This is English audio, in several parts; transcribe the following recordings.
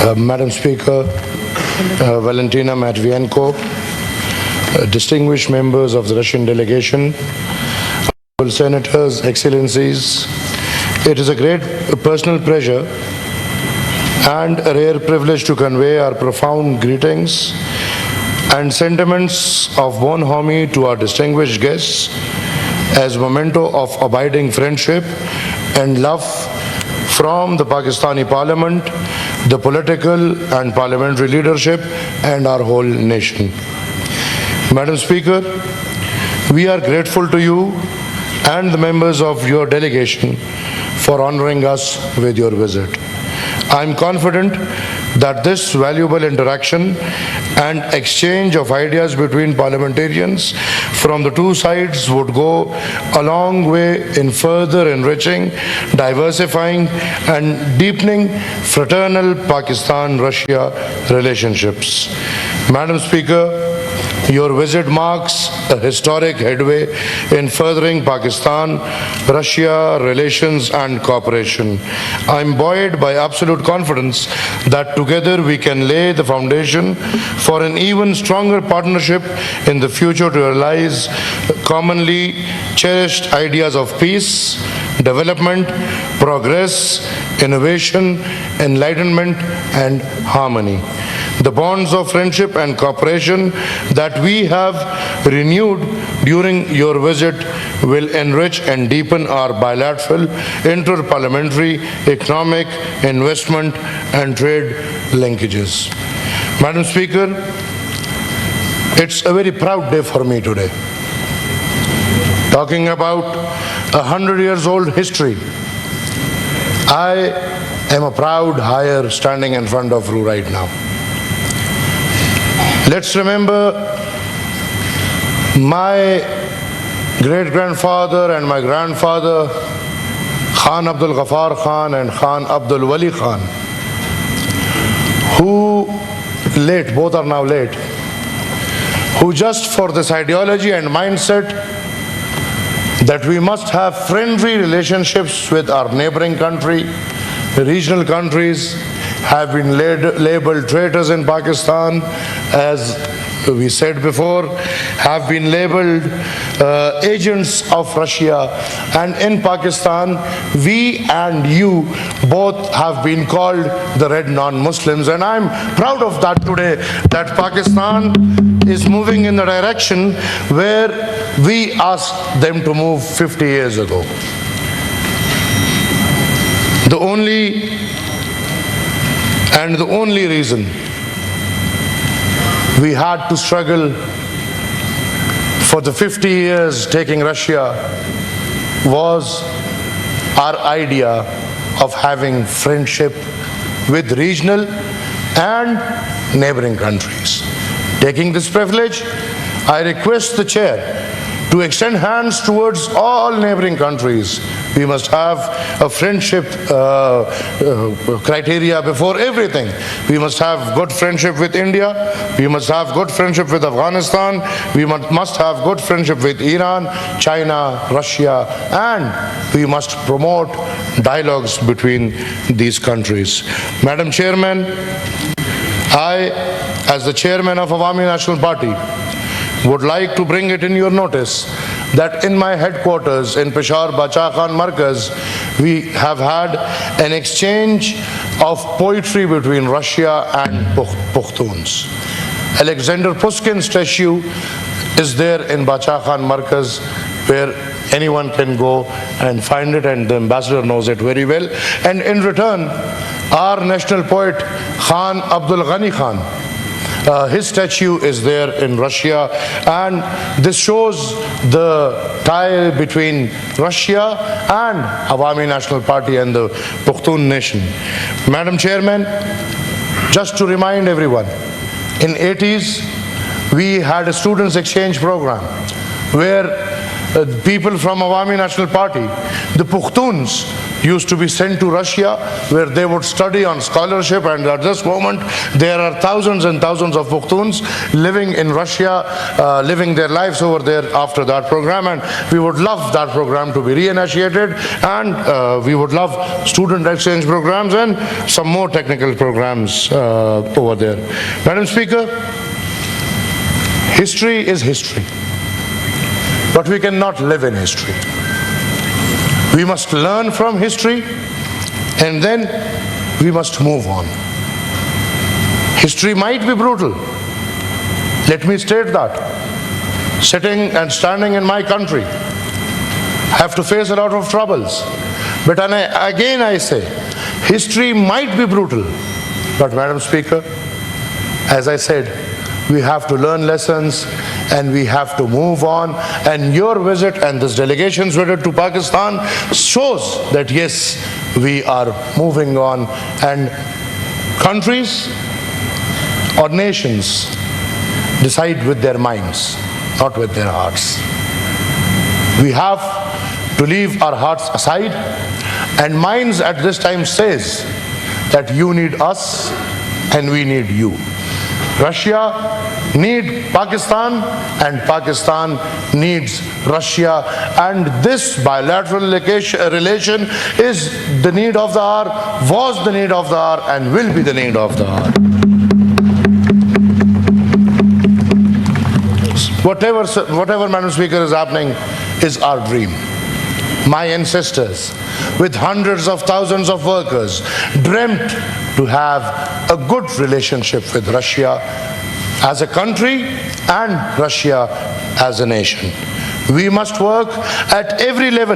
Madam Speaker, Valentina, Matviyenko, distinguished members of the Russian delegation, honorable senators, excellencies, it is a great personal pleasure and a rare privilege to convey our profound greetings and sentiments of bonhomie to our distinguished guests as memento of abiding friendship and love from the Pakistani Parliament, the political and parliamentary leadership, and our whole nation. Madam Speaker, we are grateful to you and the members of your delegation for honoring us with your visit. I am confident that this valuable interaction and exchange of ideas between parliamentarians from the two sides would go a long way in further enriching, diversifying, and deepening fraternal Pakistan-Russia relationships. Madam Speaker, your visit marks a historic headway in furthering Pakistan-Russia relations and cooperation. I am buoyed by absolute confidence that together we can lay the foundation for an even stronger partnership in the future to realize commonly cherished ideas of peace, development, progress, innovation, enlightenment, and harmony. The bonds of friendship and cooperation that we have renewed during your visit will enrich and deepen our bilateral, inter-parliamentary, economic, investment, and trade linkages. Madam Speaker, it's a very proud day for me today. Talking about 100 years old history, I am a proud hire standing in front of you right now. Let's remember my great-grandfather and my grandfather, Khan Abdul Ghaffar Khan and Khan Abdul Wali Khan, who late, both are now late, who just for this ideology and mindset that we must have friendly relationships with our neighboring country, regional countries, have been labeled traitors in Pakistan, as we said before, have been labeled agents of Russia, and in Pakistan we and you both have been called the red non-Muslims, and I'm proud of that today, that Pakistan is moving in the direction where we asked them to move 50 years ago. The only reason we had to struggle for the 50 years taking Russia was our idea of having friendship with regional and neighboring countries. Taking this privilege, I request the chair to extend hands towards all neighboring countries. We must have a friendship criteria before everything. We must have good friendship with India. We must have good friendship with Afghanistan. We must have good friendship with Iran, China, Russia, and we must promote dialogues between these countries. Madam Chairman, I, as the chairman of Awami National Party, would like to bring it in your notice that in my headquarters in Peshawar Bacha Khan Markaz, we have had an exchange of poetry between Russia and Pakhtuns. Alexander Pushkin's statue is there in Bacha Khan Markaz, where anyone can go and find it, and the ambassador knows it very well. And in return, our national poet Khan Abdul Ghani Khan, his statue is there in Russia, and this shows the tie between Russia and Awami National Party and the Pakhtun nation. Madam Chairman, just to remind everyone, in 80s we had a students exchange program where people from Awami National Party, the Pakhtuns, used to be sent to Russia, where they would study on scholarship, and at this moment there are thousands and thousands of Pakhtuns living in Russia, living their lives over there after that program, and we would love that program to be reinitiated, and we would love student exchange programs and some more technical programs over there. Madam Speaker, history is history, but we cannot live in history. We must learn from history, and then we must move on. History might be brutal. Let me state that. Sitting and standing in my country, have to face a lot of troubles. But again I say, history might be brutal, but Madam Speaker, as I said, we have to learn lessons and we have to move on. And your visit and this delegation's visit to Pakistan shows that yes, we are moving on, and countries or nations decide with their minds, not with their hearts. We have to leave our hearts aside, and minds at this time says that you need us and we need you. Russia needs Pakistan and Pakistan needs Russia, and this bilateral relation is the need of the hour, was the need of the hour, and will be the need of the hour. Whatever, Madam Speaker, is happening is our dream. My ancestors, with hundreds of thousands of workers, dreamt to have a good relationship with Russia as a country and Russia as a nation. We must work at every level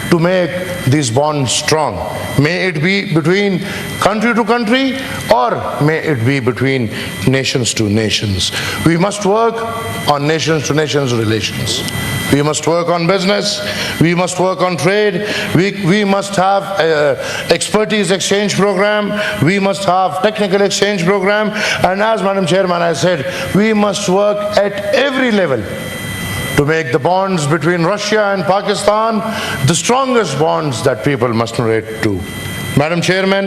to make these bonds strong. May it be between country to country, or may it be between nations to nations. We must work on nations to nations relations. We must work on business, we must work on trade, we must have expertise exchange program, we must have technical exchange program, and as Madam Chairman I said, we must work at every level to make the bonds between Russia and Pakistan the strongest bonds that people must relate to. Madam Chairman,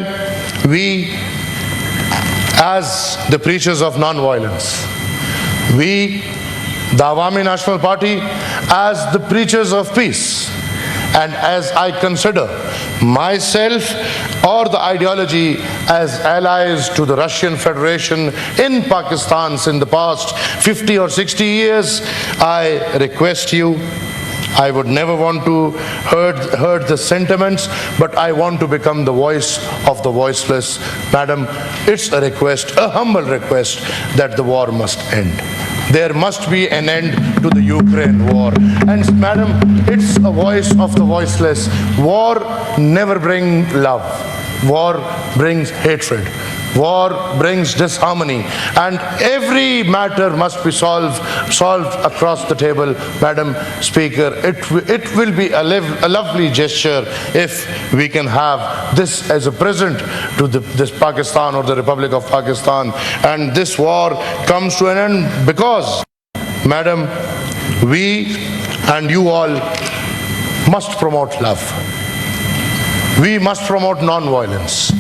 we as the preachers of non-violence, we the Awami National Party as the preachers of peace, and as I consider myself or the ideology as allies to the Russian Federation in Pakistan in the past 50 or 60 years, I request you, I would never want to hurt the sentiments, but I want to become the voice of the voiceless. Madam, it's a request, a humble request, that the war must end. There must be an end to the Ukraine war. And Madam, it's a voice of the voiceless. War never brings love. War brings hatred. War brings disharmony. And every matter must be solved across the table. Madam Speaker, it will be a lovely gesture if we can have this as a present to this Pakistan or the Republic of Pakistan. And this war comes to an end because, Madam, we and you all must promote love. We must promote non-violence.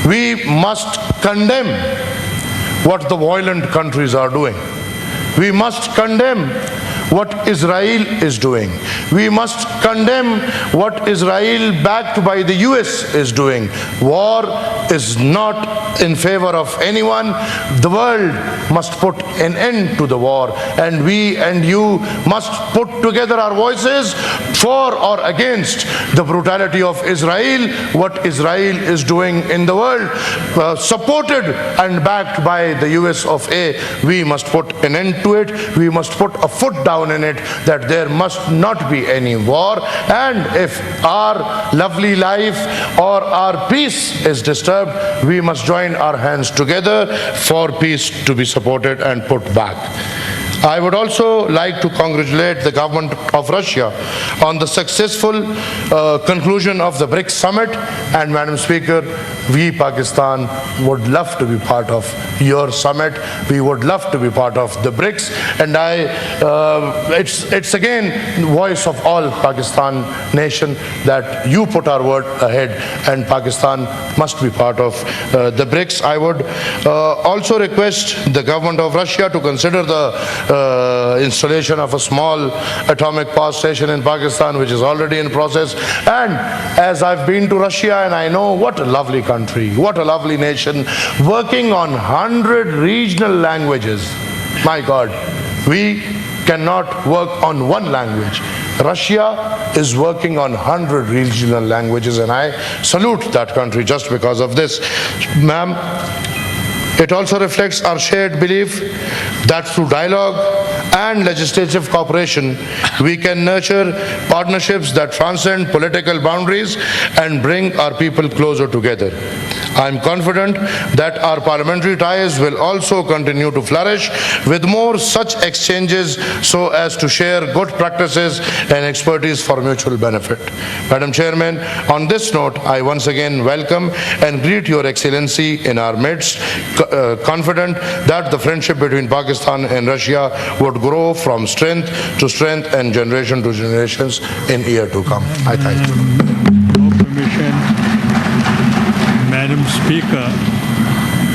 We must condemn what the violent countries are doing. We must condemn what Israel is doing. We must condemn what Israel, backed by the US, is doing. War is not in favor of anyone. The world must put an end to the war, and we and you must put together our voices for or against the brutality of Israel, what Israel is doing in the world, supported and backed by the US of A. We must put an end to it. We must put a foot down in it, that there must not be any war. And if our lovely life or our peace is disturbed, we must join our hands together for peace to be supported and put back. I would also like to congratulate the government of Russia on the successful conclusion of the BRICS summit. And Madam Speaker, we Pakistan would love to be part of your summit. We would love to be part of the BRICS. And it's again voice of all Pakistan nation that you put our word ahead, and Pakistan must be part of the BRICS. I would also request the government of Russia to consider the installation of a small atomic power station in Pakistan, which is already in process. And as I've been to Russia, and I know what a lovely country, what a lovely nation, working on 100 regional languages. My God, we cannot work on one language. Russia is working on 100 regional languages, and I salute that country just because of this. Ma'am, it also reflects our shared belief that through dialogue and legislative cooperation, we can nurture partnerships that transcend political boundaries and bring our people closer together. I am confident that our parliamentary ties will also continue to flourish with more such exchanges so as to share good practices and expertise for mutual benefit. Madam Chairman, on this note, I once again welcome and greet Your Excellency in our midst, confident that the friendship between Pakistan and Russia would grow from strength to strength and generation to generations in year to come. I thank you. No permission. Madam Speaker,